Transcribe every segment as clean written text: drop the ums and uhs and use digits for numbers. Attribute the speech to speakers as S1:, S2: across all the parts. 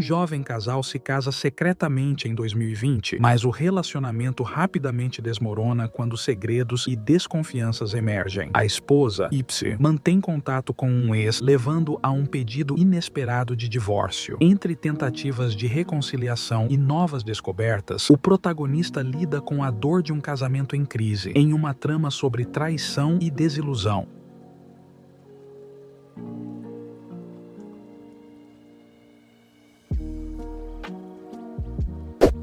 S1: jovem casal se casa secretamente em 2020, mas o relacionamento rapidamente desmorona quando segredos e desconfianças emergem. A esposa, Ipsy, mantém contato com um ex, levando a um pedido inesperado de divórcio. Entre tentativas de reconciliação e novas descobertas, o protagonista lida com a dor de um casamento em crise, em uma trama sobre traição e desilusão.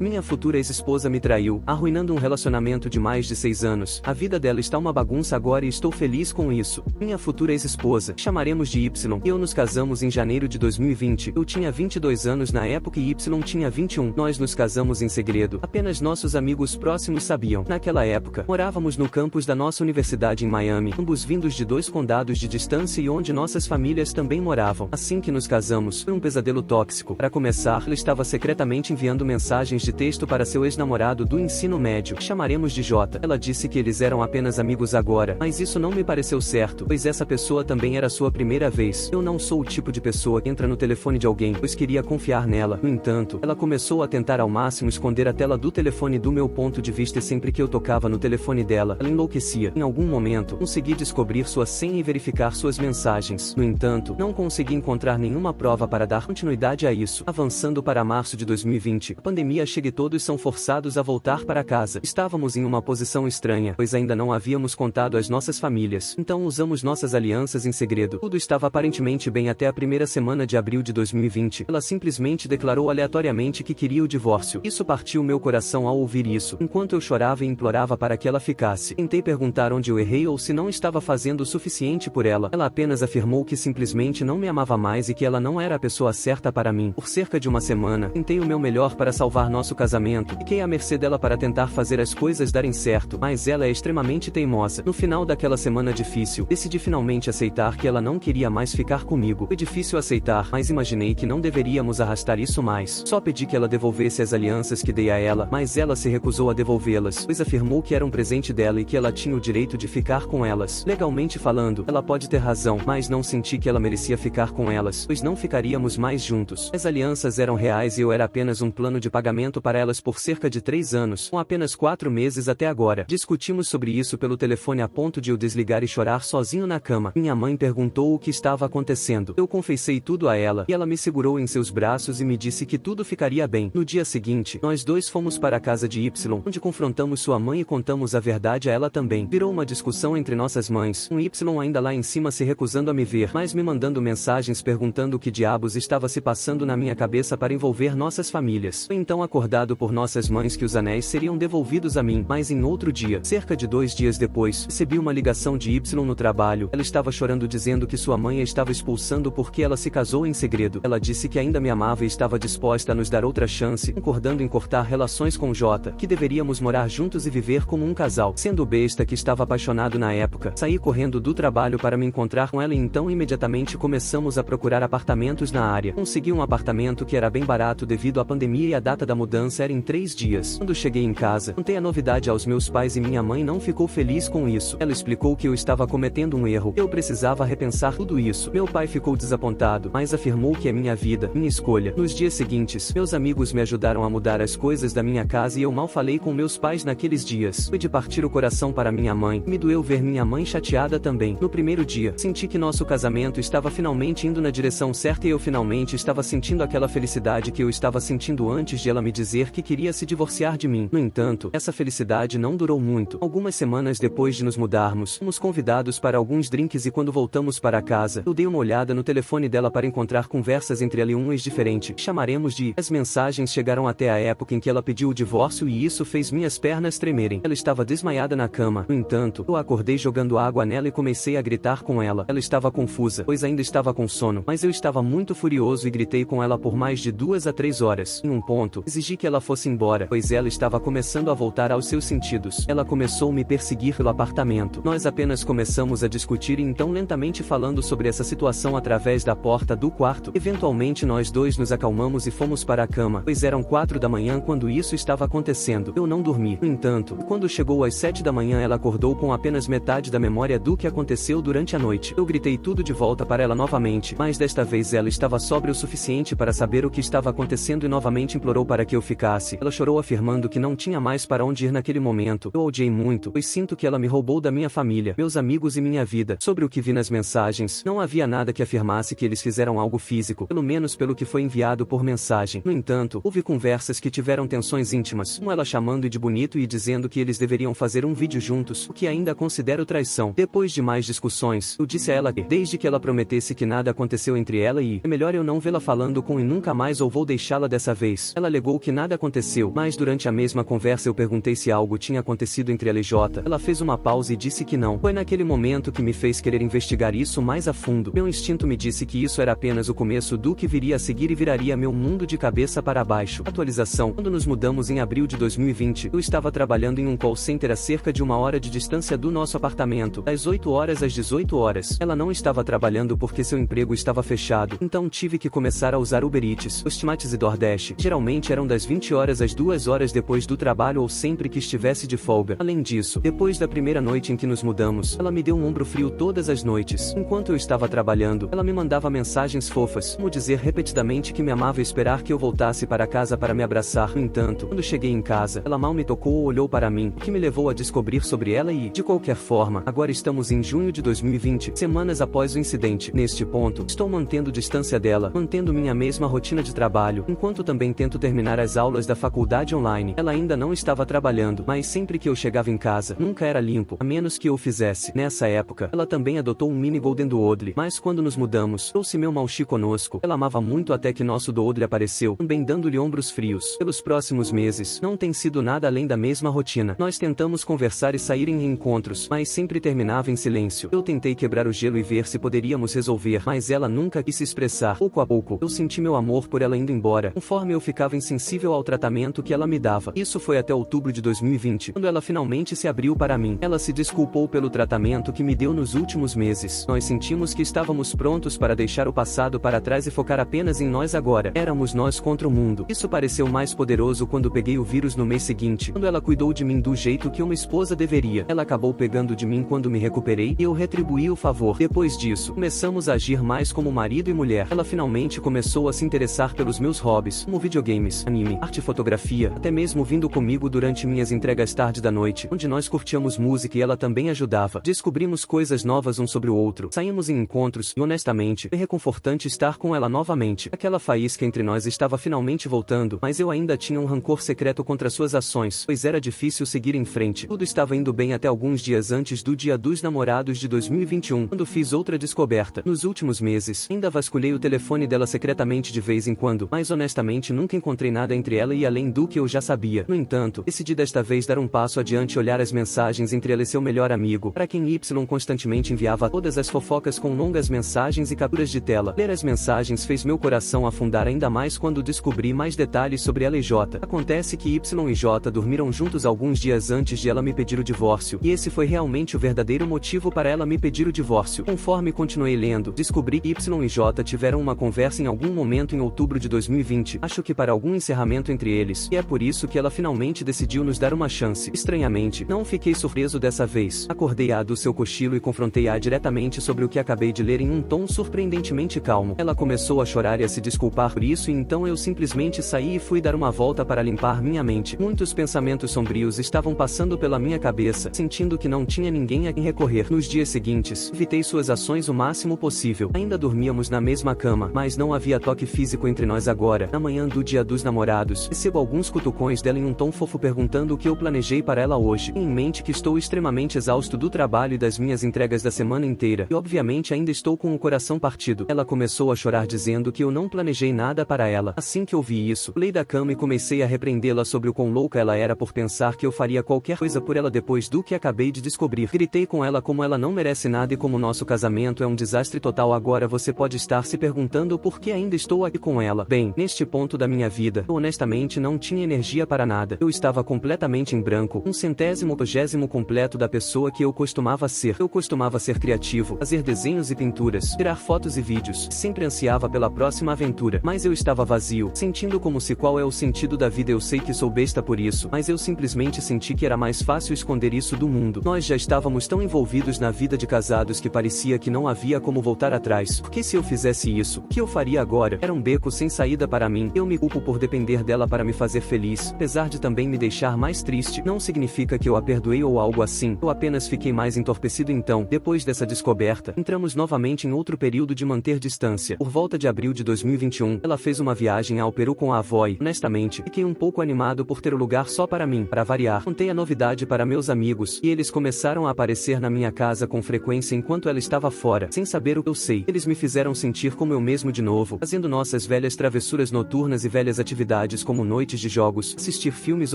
S2: Minha futura ex-esposa me traiu, arruinando um relacionamento de mais de 6 anos. A vida dela está uma bagunça agora e estou feliz com isso. Minha futura ex-esposa, chamaremos de Y, e eu nos casamos em janeiro de 2020. Eu tinha 22 anos na época e Y tinha 21. Nós nos casamos em segredo. Apenas nossos amigos próximos sabiam. Naquela época, morávamos no campus da nossa universidade em Miami, ambos vindos de 2 condados de distância e onde nossas famílias também moravam. Assim que nos casamos, foi um pesadelo tóxico. Para começar, ela estava secretamente enviando mensagens de texto para seu ex-namorado do ensino médio, chamaremos de J. Ela disse que eles eram apenas amigos agora, mas isso não me pareceu certo, pois essa pessoa também era sua primeira vez. Eu não sou o tipo de pessoa que entra no telefone de alguém, pois queria confiar nela. No entanto, ela começou a tentar ao máximo esconder a tela do telefone do meu ponto de vista e sempre que eu tocava no telefone dela, ela enlouquecia. Em algum momento, consegui descobrir sua senha e verificar suas mensagens. No entanto, não consegui encontrar nenhuma prova para dar continuidade a isso. Avançando para março de 2020, a pandemia chega e todos são forçados a voltar para casa. Estávamos em uma posição estranha, pois ainda não havíamos contado às nossas famílias. Então usamos nossas alianças em segredo. Tudo estava aparentemente bem até a primeira semana de abril de 2020. Ela simplesmente declarou aleatoriamente que queria o divórcio. Isso partiu meu coração ao ouvir isso, enquanto eu chorava e implorava para que ela ficasse. Tentei perguntar onde eu errei ou se não estava fazendo o suficiente por ela. Ela apenas afirmou que simplesmente não me amava mais e que ela não era a pessoa certa para mim. Por cerca de uma semana, tentei o meu melhor para salvar nosso casamento, fiquei à mercê dela para tentar fazer as coisas darem certo, mas ela é extremamente teimosa. No final daquela semana difícil, decidi finalmente aceitar que ela não queria mais ficar comigo. Foi difícil aceitar, mas imaginei que não deveríamos arrastar isso mais. Só pedi que ela devolvesse as alianças que dei a ela, mas ela se recusou a devolvê-las, pois afirmou que era um presente dela e que ela tinha o direito de ficar com elas. Legalmente falando, ela pode ter razão, mas não senti que ela merecia ficar com elas, pois não ficaríamos mais juntos. As alianças eram reais e eu era apenas um plano de pagamento para elas por cerca de 3 anos, com apenas 4 meses até agora. Discutimos sobre isso pelo telefone a ponto de eu desligar e chorar sozinho na cama. Minha mãe perguntou o que estava acontecendo. Eu confessei tudo a ela, e ela me segurou em seus braços e me disse que tudo ficaria bem. No dia seguinte, nós dois fomos para a casa de Y, onde confrontamos sua mãe e contamos a verdade a ela também. Virou uma discussão entre nossas mães, com Y ainda lá em cima se recusando a me ver, mas me mandando mensagens perguntando o que diabos estava se passando na minha cabeça para envolver nossas famílias. Foi então acordado por nossas mães que os anéis seriam devolvidos a mim, mas em outro dia, cerca de 2 dias depois, recebi uma ligação de Y no trabalho. Ela estava chorando dizendo que sua mãe a estava expulsando porque ela se casou em segredo. Ela disse que ainda me amava e estava disposta a nos dar outra chance, concordando em cortar relações com J, que deveríamos morar juntos e viver como um casal. Sendo besta que estava apaixonado na época, saí correndo do trabalho para me encontrar com ela e então imediatamente começamos a procurar apartamentos na área. Consegui um apartamento que era bem barato devido à pandemia e a data da mudança era em 3 dias. Quando cheguei em casa, contei a novidade aos meus pais e minha mãe não ficou feliz com isso. Ela explicou que eu estava cometendo um erro. Eu precisava repensar tudo isso. Meu pai ficou desapontado, mas afirmou que é minha vida, minha escolha. Nos dias seguintes, meus amigos me ajudaram a mudar as coisas da minha casa e eu mal falei com meus pais naqueles dias. Foi de partir o coração para minha mãe. Me doeu ver minha mãe chateada também. No primeiro dia, senti que nosso casamento estava finalmente indo na direção certa e eu finalmente estava sentindo aquela felicidade que eu estava sentindo antes de ela me dizer que queria se divorciar de mim. No entanto, essa felicidade não durou muito. Algumas semanas depois de nos mudarmos, fomos convidados para alguns drinks e quando voltamos para casa, eu dei uma olhada no telefone dela para encontrar conversas entre ela e um ex diferente. Chamaremos de... As mensagens chegaram até a época em que ela pediu o divórcio e isso fez minhas pernas tremerem. Ela estava desmaiada na cama. No entanto, eu acordei jogando água nela e comecei a gritar com ela. Ela estava confusa, pois ainda estava com sono, mas eu estava muito furioso e gritei com ela por mais de 2 a 3 horas. Em um ponto, exigi Pedi que ela fosse embora, pois ela estava começando a voltar aos seus sentidos. Ela começou a me perseguir pelo apartamento. Nós apenas começamos a discutir e então lentamente falando sobre essa situação através da porta do quarto. Eventualmente nós dois nos acalmamos e fomos para a cama, pois eram 4 da manhã quando isso estava acontecendo. Eu não dormi. No entanto, quando chegou às 7 da manhã ela acordou com apenas metade da memória do que aconteceu durante a noite. Eu gritei tudo de volta para ela novamente, mas desta vez ela estava sóbria o suficiente para saber o que estava acontecendo e novamente implorou para que eu ficasse. Ela chorou afirmando que não tinha mais para onde ir naquele momento. Eu a odiei muito, pois sinto que ela me roubou da minha família, meus amigos e minha vida. Sobre o que vi nas mensagens, não havia nada que afirmasse que eles fizeram algo físico, pelo menos pelo que foi enviado por mensagem. No entanto, houve conversas que tiveram tensões íntimas, com ela chamando de bonito e dizendo que eles deveriam fazer um vídeo juntos, o que ainda considero traição. Depois de mais discussões, eu disse a ela que, desde que ela prometesse que nada aconteceu entre ela e é melhor eu não vê-la falando com e nunca mais ou vou deixá-la dessa vez. Ela alegou que nada aconteceu, mas durante a mesma conversa eu perguntei se algo tinha acontecido entre ela e Jota. Ela fez uma pausa e disse que não. Foi naquele momento que me fez querer investigar isso mais a fundo. Meu instinto me disse que isso era apenas o começo do que viria a seguir e viraria meu mundo de cabeça para baixo. Atualização: quando nos mudamos em abril de 2020, eu estava trabalhando em um call center a cerca de 1 hora de distância do nosso apartamento, das 8 horas às 18 horas. Ela não estava trabalhando porque seu emprego estava fechado, então tive que começar a usar Uber Eats, Postmates e DoorDash. Geralmente eram das 20 horas às 2 horas depois do trabalho ou sempre que estivesse de folga. Além disso, depois da primeira noite em que nos mudamos, ela me deu um ombro frio todas as noites. Enquanto eu estava trabalhando, ela me mandava mensagens fofas, como dizer repetidamente que me amava e esperar que eu voltasse para casa para me abraçar. No entanto, quando cheguei em casa, ela mal me tocou ou olhou para mim, o que me levou a descobrir sobre ela e, de qualquer forma, agora estamos em junho de 2020, semanas após o incidente. Neste ponto, estou mantendo distância dela, mantendo minha mesma rotina de trabalho, enquanto também tento terminar as aulas da faculdade online. Ela ainda não estava trabalhando, mas sempre que eu chegava em casa, nunca era limpo, a menos que eu o fizesse. Nessa época, ela também adotou um mini Golden Doodle, mas quando nos mudamos, trouxe meu Malchi conosco. Ela amava muito até que nosso Doodle apareceu, também dando-lhe ombros frios. Pelos próximos meses, não tem sido nada além da mesma rotina. Nós tentamos conversar e sair em encontros, mas sempre terminava em silêncio. Eu tentei quebrar o gelo e ver se poderíamos resolver, mas ela nunca quis se expressar. Pouco a pouco, eu senti meu amor por ela indo embora, conforme eu ficava insensível ao tratamento que ela me dava. Isso foi até outubro de 2020, quando ela finalmente se abriu para mim. Ela se desculpou pelo tratamento que me deu nos últimos meses. Nós sentimos que estávamos prontos para deixar o passado para trás e focar apenas em nós agora. Éramos nós contra o mundo. Isso pareceu mais poderoso quando peguei o vírus no mês seguinte, quando ela cuidou de mim do jeito que uma esposa deveria. Ela acabou pegando de mim quando me recuperei e eu retribuí o favor. Depois disso, começamos a agir mais como marido e mulher. Ela finalmente começou a se interessar pelos meus hobbies, como videogames, anime, arte e fotografia, até mesmo vindo comigo durante minhas entregas tarde da noite, onde nós curtíamos música e ela também ajudava. Descobrimos coisas novas um sobre o outro, saímos em encontros e honestamente, foi reconfortante estar com ela novamente. Aquela faísca entre nós estava finalmente voltando, mas eu ainda tinha um rancor secreto contra suas ações, pois era difícil seguir em frente. Tudo estava indo bem até alguns dias antes do Dia dos Namorados de 2021, quando fiz outra descoberta. Nos últimos meses, ainda vasculhei o telefone dela secretamente de vez em quando, mas honestamente nunca encontrei nada entre ela e além do que eu já sabia. No entanto, decidi desta vez dar um passo adiante e olhar as mensagens entre ela e seu melhor amigo, para quem Y constantemente enviava todas as fofocas com longas mensagens e capturas de tela. Ler as mensagens fez meu coração afundar ainda mais quando descobri mais detalhes sobre ela e J. Acontece que Y e J dormiram juntos alguns dias antes de ela me pedir o divórcio, e esse foi realmente o verdadeiro motivo para ela me pedir o divórcio. Conforme continuei lendo, descobri que Y e J tiveram uma conversa em algum momento em outubro de 2020, acho que para algum encerramento entre eles, e é por isso que ela finalmente decidiu nos dar uma chance. Estranhamente, não fiquei surpreso dessa vez. Acordei-a do seu cochilo e confrontei-a diretamente sobre o que acabei de ler em um tom surpreendentemente calmo. Ela começou a chorar e a se desculpar por isso e então eu simplesmente saí e fui dar uma volta para limpar minha mente. Muitos pensamentos sombrios estavam passando pela minha cabeça, sentindo que não tinha ninguém a quem recorrer. Nos dias seguintes, evitei suas ações o máximo possível. Ainda dormíamos na mesma cama, mas não havia toque físico entre nós agora. Na manhã do Dia dos Namorados, recebo alguns cutucões dela em um tom fofo perguntando o que eu planejei para ela hoje. Tenho em mente que estou extremamente exausto do trabalho e das minhas entregas da semana inteira, e obviamente ainda estou com o coração partido. Ela começou a chorar dizendo que eu não planejei nada para ela. Assim que ouvi isso, pulei da cama e comecei a repreendê-la sobre o quão louca ela era por pensar que eu faria qualquer coisa por ela depois do que acabei de descobrir. Gritei com ela como ela não merece nada e como nosso casamento é um desastre total. Agora você pode estar se perguntando por que ainda estou aqui com ela. Bem, neste ponto da minha vida, eu honestamente não tinha energia para nada. Eu estava completamente em branco, 1/100º completo da pessoa que eu costumava ser. Eu costumava ser criativo, fazer desenhos e pinturas, tirar fotos e vídeos, sempre ansiava pela próxima aventura. Mas eu estava vazio, sentindo como se qual é o sentido da vida. Eu sei que sou besta por isso, mas eu simplesmente senti que era mais fácil esconder isso do mundo. Nós já estávamos tão envolvidos na vida de casados que parecia que não havia como voltar atrás. Porque se eu fizesse isso, o que eu faria agora? Era um beco sem saída para mim. Eu me culpo por depender dela para me fazer feliz, apesar de também me deixar mais triste. Não significa que eu a perdoei ou algo assim, eu apenas fiquei mais entorpecido. Então, depois dessa descoberta, entramos novamente em outro período de manter distância. Por volta de abril de 2021, ela fez uma viagem ao Peru com a avó e, honestamente, fiquei um pouco animado por ter o lugar só para mim. Para variar, contei a novidade para meus amigos, e eles começaram a aparecer na minha casa com frequência enquanto ela estava fora. Sem saber o que eu sei, eles me fizeram sentir como eu mesmo de novo, fazendo nossas velhas travessuras noturnas e velhas atividades como noites de jogos, assistir filmes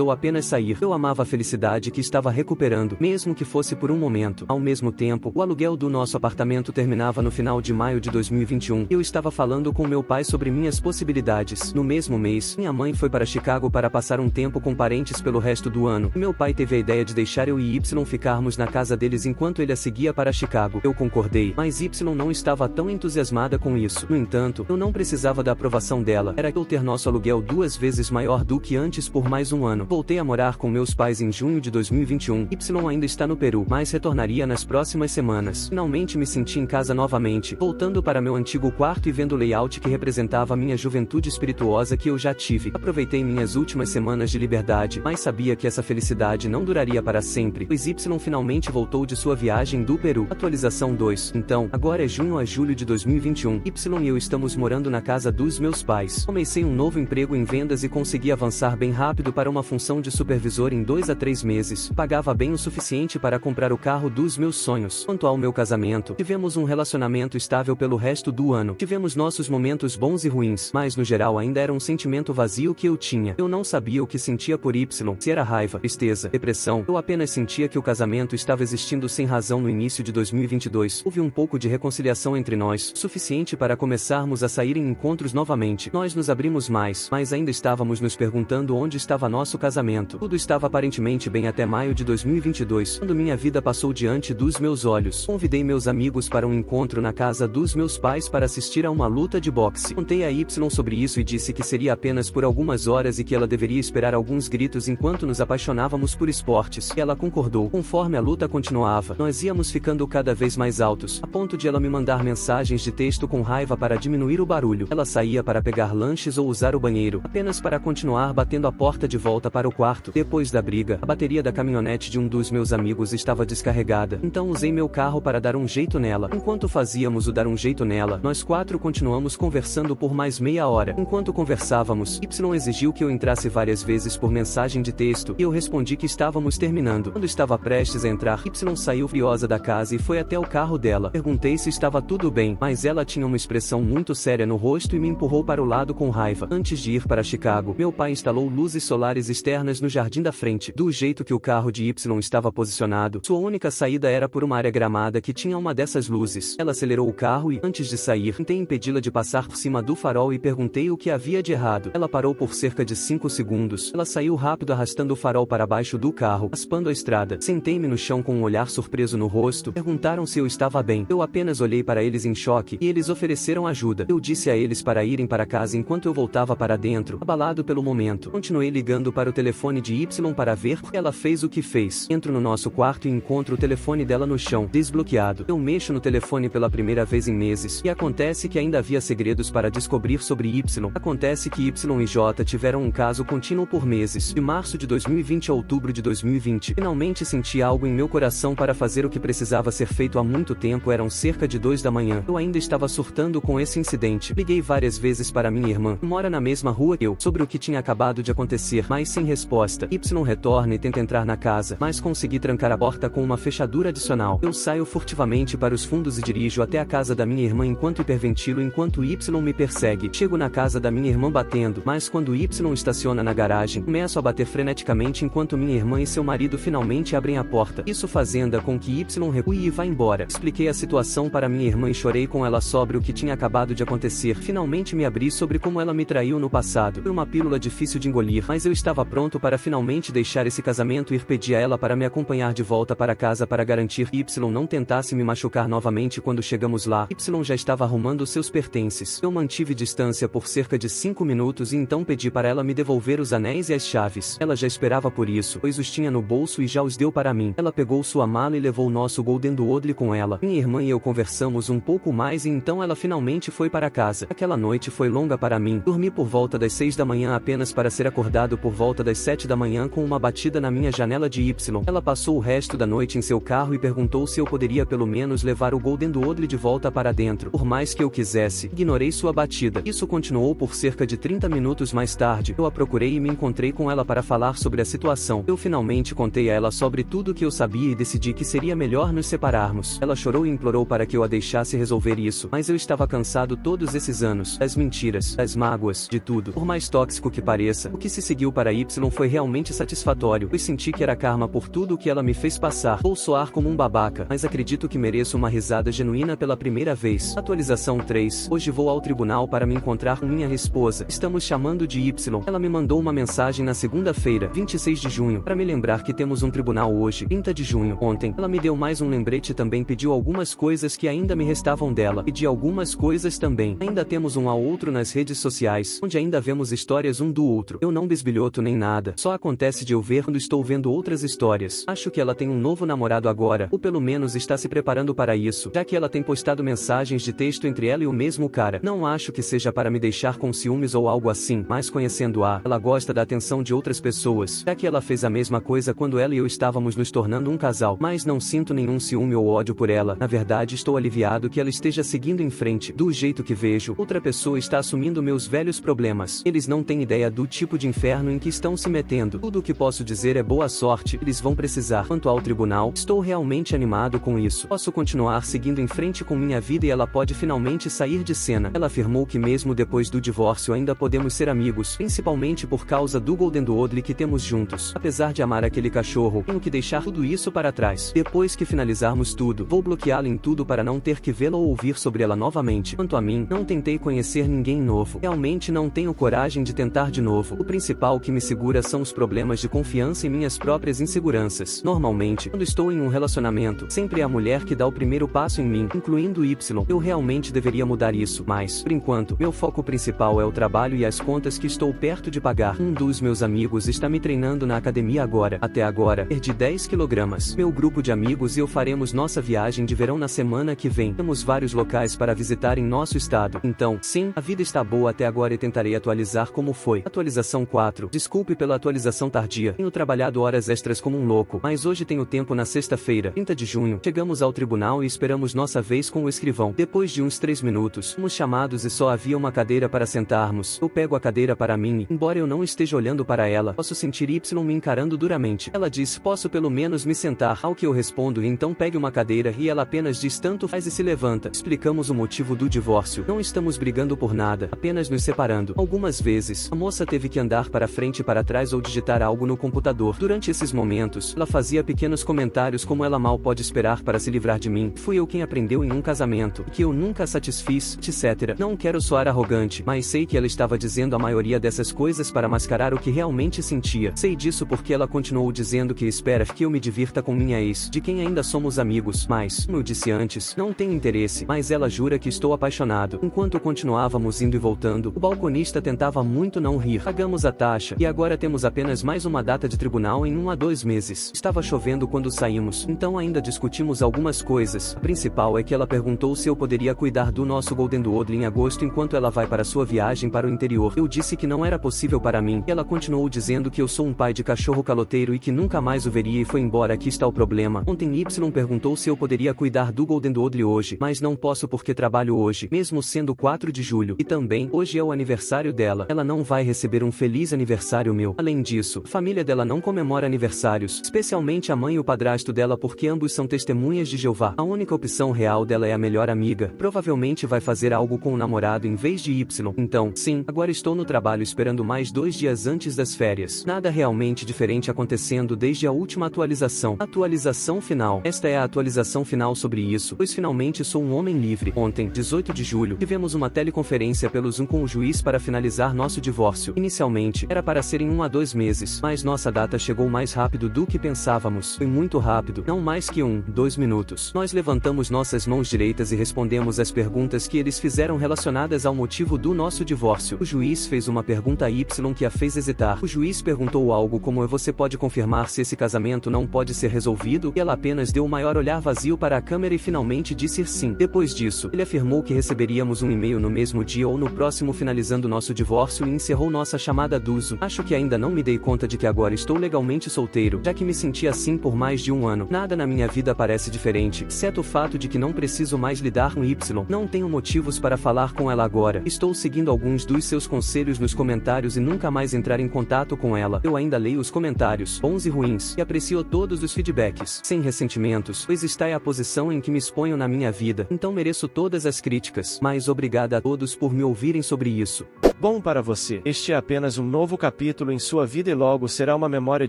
S2: ou apenas sair. Eu amava a felicidade que estava recuperando, mesmo que fosse por um momento. Ao mesmo tempo, o aluguel do nosso apartamento terminava no final de maio de 2021. Eu estava falando com meu pai sobre minhas possibilidades. No mesmo mês, minha mãe foi para Chicago para passar um tempo com parentes pelo resto do ano. Meu pai teve a ideia de deixar eu e Y ficarmos na casa deles enquanto ele a seguia para Chicago. Eu concordei, mas Y não estava tão entusiasmada com isso. No entanto, eu não precisava da aprovação dela. Era eu ter nosso aluguel 2 vezes maior do que antes por mais um ano. Voltei a morar com meus pais em junho de 2021. Y ainda está no Peru, mas retornaria nas próximas semanas. Finalmente me senti em casa novamente, voltando para meu antigo quarto e vendo o layout que representava a minha juventude espirituosa que eu já tive. Aproveitei minhas últimas semanas de liberdade, mas sabia que essa felicidade não duraria para sempre, pois Y finalmente voltou de sua viagem do Peru. Atualização 2. Então, agora é junho a julho de 2021. Y e eu estamos morando na casa dos meus pais. Comecei um novo emprego em vendas e consegui avançar bem rápido para uma função de supervisor em 2 a 3 meses. Pagava bem o suficiente para comprar o carro dos meus sonhos. Quanto ao meu casamento, tivemos um relacionamento estável pelo resto do ano. Tivemos nossos momentos bons e ruins, mas no geral ainda era um sentimento vazio que eu tinha. Eu não sabia o que sentia por Y, se era raiva, tristeza, depressão. Eu apenas sentia que o casamento estava existindo sem razão. No início de 2022, houve um pouco de reconciliação entre nós, suficiente para começarmos a sair em encontros novamente. Nós nos abrimos mais, mas ainda estávamos nos perguntando onde estava nosso casamento. Tudo estava aparentemente bem até maio de 2022, quando minha vida passou diante dos meus olhos. Convidei meus amigos para um encontro na casa dos meus pais para assistir a uma luta de boxe. Contei a Y sobre isso e disse que seria apenas por algumas horas e que ela deveria esperar alguns gritos enquanto nos apaixonávamos por esportes. Ela concordou. Conforme a luta continuava, nós íamos ficando cada vez mais altos, a ponto de ela me mandar mensagens de texto com raiva para diminuir o barulho. Ela saía para pegar lanches ou usar o banheiro, apenas para continuar batendo a porta de volta para o quarto. Depois da briga, a bateria da caminhonete de um dos meus amigos estava descarregada, então usei meu carro para dar um jeito nela. Enquanto fazíamos o dar um jeito nela, nós 4 continuamos conversando por mais meia hora. Enquanto conversávamos, Y exigiu que eu entrasse várias vezes por mensagem de texto, e eu respondi que estávamos terminando. Quando estava prestes a entrar, Y saiu furiosa da casa e foi até o carro dela. Perguntei se estava tudo bem, mas ela tinha uma expressão muito séria no rosto e me empurrou para o lado com raiva. Antes de ir para Chicago, meu pai instalou luzes solares externas no jardim da frente. Do jeito que o carro de Y estava posicionado, sua única saída era por uma área gramada que tinha uma dessas luzes. Ela acelerou o carro e, antes de sair, tentei impedi-la de passar por cima do farol e perguntei o que havia de errado. Ela parou por cerca de 5 segundos. Ela saiu rápido arrastando o farol para baixo do carro, raspando a estrada. Sentei-me no chão com um olhar surpreso no rosto. Perguntaram se eu estava bem. Eu apenas olhei para eles em choque, e eles ofereceram ajuda. Eu disse a eles para irem para casa enquanto eu voltava para dentro, abalado pelo momento. Continuei ligando para o telefone de Y para ver. Ela fez o que fez. Entro no nosso quarto e encontro o telefone dela no chão, desbloqueado. Eu mexo no telefone pela primeira vez em meses, e acontece que ainda havia segredos para descobrir sobre Y. Acontece que Y e J tiveram um caso contínuo por meses, de março de 2020 a outubro de 2020. Finalmente senti algo em meu coração para fazer o que precisava ser feito há muito tempo. Eram cerca de 2 da manhã. Eu ainda estava surtando com esse incidente. Liguei várias vezes para minha irmã, que mora na mesma rua que eu, sobre o que tinha acabado de acontecer, mas sem resposta. Y retorna e tenta entrar na casa, mas consegui trancar a porta com uma fechadura adicional. Eu saio furtivamente para os fundos e dirijo até a casa da minha irmã enquanto hiperventilo enquanto Y me persegue. Chego na casa da minha irmã batendo, mas quando Y estaciona na garagem, começo a bater freneticamente enquanto minha irmã e seu marido finalmente abrem a porta. Isso fazendo com que Y recue e vá embora. Expliquei a situação para minha irmã e chorei com ela sobre o que tinha acabado de acontecer. Finalmente me abri sobre como ela me traiu no passado. medo. Foi uma pílula difícil de engolir, mas eu estava pronto para finalmente deixar esse casamento e ir pedir a ela para me acompanhar de volta para casa para garantir que Y não tentasse me machucar novamente quando chegamos lá. Y já estava arrumando seus pertences. Eu mantive distância por cerca de 5 minutos e então pedi para ela me devolver os anéis e as chaves. Ela já esperava por isso, pois os tinha no bolso e já os deu para mim. Ela pegou sua mala e levou o nosso Golden Doodle com ela. Minha irmã e eu conversamos um pouco mais e então ela finalmente foi para casa. Aquela noite foi longa para mim. Dormi por volta das 6 da manhã apenas para ser acordado por volta das 7 da manhã com uma batida na minha janela de Y. Ela passou o resto da noite em seu carro e perguntou se eu poderia pelo menos levar o Golden Doodle de volta para dentro. Por mais que eu quisesse, ignorei sua batida. Isso continuou por cerca de 30 minutos mais tarde. Eu a procurei e me encontrei com ela para falar sobre a situação. Eu finalmente contei a ela sobre tudo o que eu sabia e decidi que seria melhor nos separarmos. Ela chorou e implorou para que eu a deixasse resolver isso, mas eu estava cansado todos esses anos, das mentiras, das mágoas, de tudo. Por mais tóxico que pareça, o que se seguiu para Y foi realmente satisfatório, pois senti que era karma por tudo o que ela me fez passar. Vou soar como um babaca, mas acredito que mereço uma risada genuína pela primeira vez. Atualização 3. Hoje vou ao tribunal para me encontrar com minha esposa. Estamos chamando de Y. Ela me mandou uma mensagem na segunda-feira, 26 de junho, para me lembrar que temos um tribunal hoje, 30 de junho. Ontem, ela me deu mais um lembrete e também pediu algumas coisas que ainda me restavam dela. Pedi algumas coisas também. Ainda temos um ao outro nas redes sociais, onde ainda vemos histórias um do outro. Eu não bisbilhoto nem nada. Só acontece de eu ver quando estou vendo outras histórias. Acho que ela tem um novo namorado agora, ou pelo menos está se preparando para isso, já que ela tem postado mensagens de texto entre ela e o mesmo cara. Não acho que seja para me deixar com ciúmes ou algo assim, mas conhecendo-a, ela gosta da atenção de outras pessoas, já que ela fez a mesma coisa quando ela e eu estávamos nos tornando um casal, mas não sinto nenhum ciúme ou ódio por ela. Na verdade, estou aliviado que ela esteja seguindo em frente. Do jeito que vejo, outra pessoa está assumindo meus velhos problemas. Eles não têm ideia do tipo de inferno em que estão se metendo. Tudo o que posso dizer é boa sorte, eles vão precisar. Quanto ao tribunal, estou realmente animado com isso. Posso continuar seguindo em frente com minha vida e ela pode finalmente sair de cena. Ela afirmou que mesmo depois do divórcio ainda podemos ser amigos, principalmente por causa do Golden Doodle que temos juntos. Apesar de amar aquele cachorro, tenho que deixar tudo isso para trás. Depois que finalizarmos tudo, vou bloqueá-la em tudo para não ter que vê-la ou ouvir sobre ela novamente. Quanto a mim, não tentei conhecer ninguém novo. Realmente não tenho coragem de tentar de novo. O principal que me segura são os problemas de confiança e minhas próprias inseguranças. Normalmente, quando estou em um relacionamento, sempre é a mulher que dá o primeiro passo em mim, incluindo Y. Eu realmente deveria mudar isso, mas, por enquanto, meu foco principal é o trabalho e as contas que estou perto de pagar. Um dos meus amigos está me treinando na academia agora. Até agora, perdi 10 kg. Meu grupo de amigos e eu faremos nossa viagem de verão na semana que vem. Temos vários locais para visitar em nosso estado. Então, sim, a vida está boa até agora e tentarei atualizar como foi. Atualização 4. Desculpe pela atualização tardia. Tenho trabalhado horas extras como um louco, mas hoje tenho tempo na sexta-feira, 30 de junho. Chegamos ao tribunal e esperamos nossa vez com o escrivão. Depois de uns 3 minutos, fomos chamados e só havia uma cadeira para sentarmos. Eu pego a cadeira para mim e, embora eu não esteja olhando para ela, posso sentir Y me encarando duramente. Ela diz, posso pelo menos me sentar? Ao que eu respondo, então pegue uma cadeira, e ela apenas diz tanto faz e se levanta. Explicamos o motivo do divórcio. Não estamos brigando por nada, apenas nos separando. Algumas vezes, a moça teve que andar para frente e para trás ou digitar algo no computador. Durante esses momentos, ela fazia pequenos comentários como ela mal pode esperar para se livrar de mim. Fui eu quem aprendeu em um casamento, que eu nunca satisfiz, etc. Não quero soar arrogante, mas sei que ela estava dizendo a maioria dessas coisas para mascarar o que realmente sentia. Sei disso porque ela continuou dizendo que espera que eu me divirta com minha ex, de quem ainda somos amigos, mas, como eu disse antes, não tenho interesse, mas ela jura que estou apaixonado. Enquanto continuávamos indo e voltando, o balconista tentava muito não rir. Pagamos a taxa, e agora temos apenas mais uma data de tribunal em 1 a 2 meses. Estava chovendo quando saímos, então ainda discutimos algumas coisas. A principal é que ela perguntou se eu poderia cuidar do nosso Golden Doodle em agosto enquanto ela vai para sua viagem para o interior. Eu disse que não era possível para mim, e ela continuou dizendo que eu sou um pai de cachorro caloteiro e que nunca mais o veria e foi embora. Aqui está o problema. Ontem Y perguntou se eu poderia cuidar do Golden Doodle hoje, mas não posso porque trabalho hoje, mesmo sendo 4 de julho, e também, hoje é o aniversário dela. Ela não vai receber um feliz aniversário meu. Além disso, a família dela não comemora aniversários, especialmente a mãe e o padrasto dela porque ambos são testemunhas de Jeová. A única opção real dela é a melhor amiga. Provavelmente vai fazer algo com o namorado em vez de Y. Então, sim, agora estou no trabalho esperando mais 2 dias antes das férias. Nada realmente diferente acontecendo desde a última atualização. Atualização final. Esta é a atualização final sobre isso, pois finalmente sou um homem livre. Ontem, 18 de julho, tivemos uma teleconferência pelo Zoom com o juiz para finalizar finalizar nosso divórcio. Inicialmente, era para ser em 1 a 2 meses, mas nossa data chegou mais rápido do que pensávamos. Foi muito rápido, não mais que 2 minutos. Nós levantamos nossas mãos direitas e respondemos as perguntas que eles fizeram relacionadas ao motivo do nosso divórcio. O juiz fez uma pergunta Y que a fez hesitar. O juiz perguntou algo como: você pode confirmar se esse casamento não pode ser resolvido? E ela apenas deu o maior olhar vazio para a câmera e finalmente disse sim. Depois disso, ele afirmou que receberíamos um e-mail no mesmo dia ou no próximo finalizando nosso divórcio e encerrou nossa chamada d'uso. Acho que ainda não me dei conta de que agora estou legalmente solteiro, já que me senti assim por mais de 1 ano. Nada na minha vida parece diferente, exceto o fato de que não preciso mais lidar com Y. Não tenho motivos para falar com ela agora. Estou seguindo alguns dos seus conselhos nos comentários e nunca mais entrar em contato com ela. Eu ainda leio os comentários, bons e ruins, e aprecio todos os feedbacks, sem ressentimentos, pois está é a posição em que me exponho na minha vida, então mereço todas as críticas. Mas obrigada a todos por me ouvirem sobre isso.
S3: Bom para você, este é apenas um novo capítulo em sua vida e logo será uma memória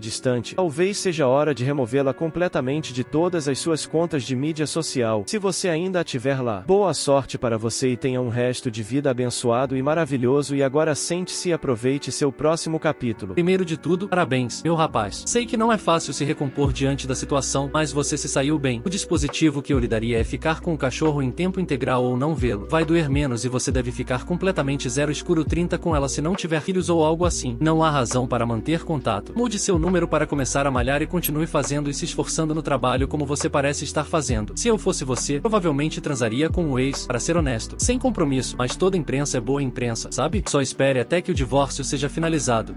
S3: distante. Talvez seja hora de removê-la completamente de todas as suas contas de mídia social, se você ainda a tiver lá. Boa sorte para você e tenha um resto de vida abençoado e maravilhoso, e agora sente-se e aproveite seu próximo capítulo.
S4: Primeiro de tudo, parabéns, meu rapaz. Sei que não é fácil se recompor diante da situação, mas você se saiu bem. O dispositivo que eu lhe daria é ficar com o cachorro em tempo integral ou não vê-lo. Vai doer menos e você deve ficar completamente zero escuro 30 com ela se não tiver filhos ou algo assim. Não há razão para manter contato. Mude seu número para começar a malhar e continue fazendo e se esforçando no trabalho como você parece estar fazendo. Se eu fosse você, provavelmente transaria com o ex, para ser honesto. Sem compromisso, mas toda imprensa é boa imprensa, sabe? Só espere até que o divórcio seja finalizado.